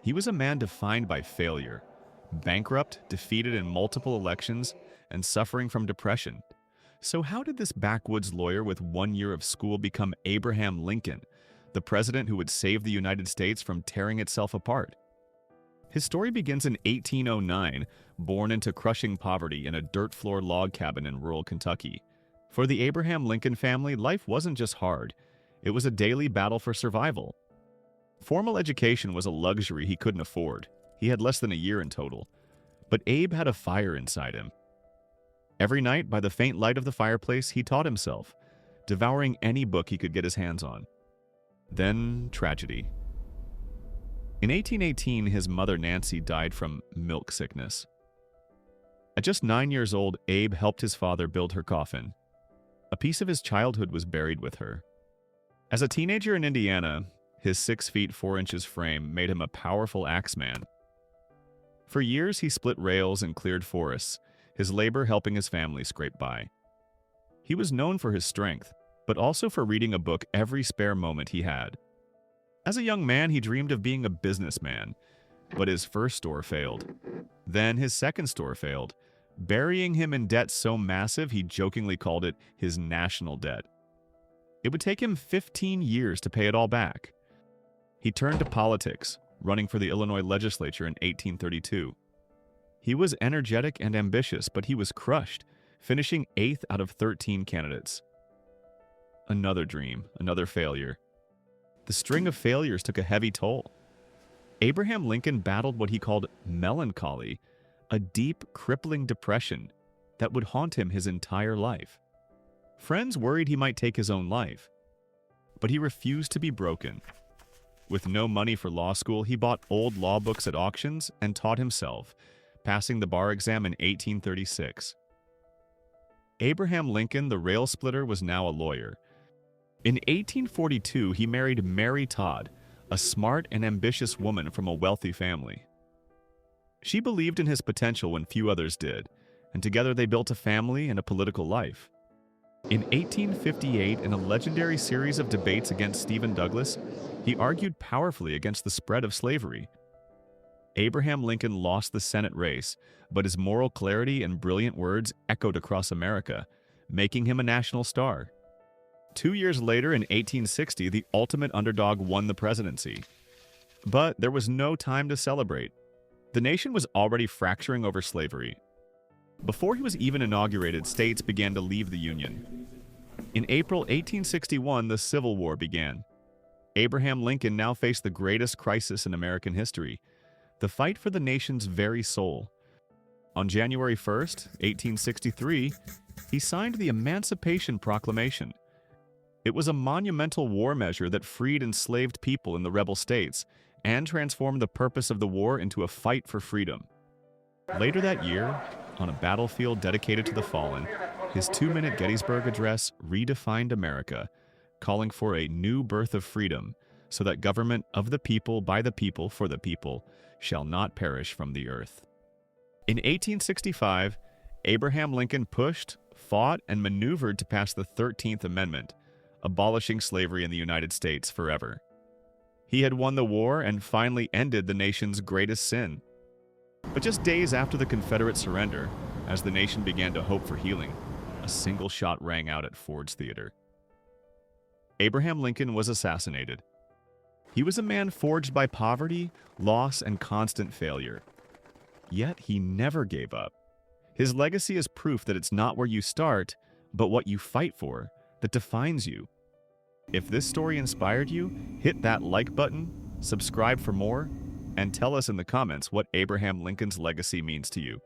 He was a man defined by failure, bankrupt, defeated in multiple elections, and suffering from depression. So how did this backwoods lawyer with 1 year of school become Abraham Lincoln, the president who would save the United States from tearing itself apart? His story begins in 1809, born into crushing poverty in a dirt-floor log cabin in rural Kentucky. For the Abraham Lincoln family, life wasn't just hard. It was a daily battle for survival. Formal education was a luxury he couldn't afford. He had less than a year in total. But Abe had a fire inside him. Every night, by the faint light of the fireplace, he taught himself, devouring any book he could get his hands on. Then, tragedy. In 1818, his mother Nancy died from milk sickness. At just 9 years old, Abe helped his father build her coffin. A piece of his childhood was buried with her. As a teenager in Indiana, his 6 feet 4 inches frame made him a powerful axeman. For years, he split rails and cleared forests, his labor helping his family scrape by. He was known for his strength, but also for reading a book every spare moment he had. As a young man, he dreamed of being a businessman, but his first store failed. Then his second store failed, burying him in debt so massive he jokingly called it his national debt. It would take him 15 years to pay it all back. He turned to politics, running for the Illinois legislature in 1832. He was energetic and ambitious, but he was crushed, finishing 8th out of 13 candidates. Another dream, another failure. The string of failures took a heavy toll. Abraham Lincoln battled what he called melancholy, a deep, crippling depression that would haunt him his entire life. Friends worried he might take his own life, but he refused to be broken. With no money for law school, he bought old law books at auctions and taught himself, passing the bar exam in 1836. Abraham Lincoln, the rail splitter, was now a lawyer. In 1842, he married Mary Todd, a smart and ambitious woman from a wealthy family. She believed in his potential when few others did, and together they built a family and a political life. In 1858, in a legendary series of debates against Stephen Douglas, he argued powerfully against the spread of slavery. Abraham Lincoln lost the Senate race, but his moral clarity and brilliant words echoed across America, making him a national star. 2 years later, in 1860, the ultimate underdog won the presidency. But there was no time to celebrate. The nation was already fracturing over slavery. Before he was even inaugurated, states began to leave the Union. In April 1861, the Civil War began. Abraham Lincoln now faced the greatest crisis in American history, the fight for the nation's very soul. On January 1st, 1863, he signed the Emancipation Proclamation. It was a monumental war measure that freed enslaved people in the rebel states and transformed the purpose of the war into a fight for freedom. Later that year, on a battlefield dedicated to the fallen, his 2-minute Gettysburg Address redefined America, calling for a new birth of freedom, so that government of the people, by the people, for the people, shall not perish from the earth. In 1865, Abraham Lincoln pushed, fought, and maneuvered to pass the 13th Amendment, abolishing slavery in the United States forever. He had won the war and finally ended the nation's greatest sin. But just days after the Confederate surrender, as the nation began to hope for healing, a single shot rang out at Ford's Theater. Abraham Lincoln was assassinated. He was a man forged by poverty, loss, and constant failure. Yet he never gave up. His legacy is proof that it's not where you start, but what you fight for, that defines you. If this story inspired you, hit that like button, subscribe for more, and tell us in the comments what Abraham Lincoln's legacy means to you.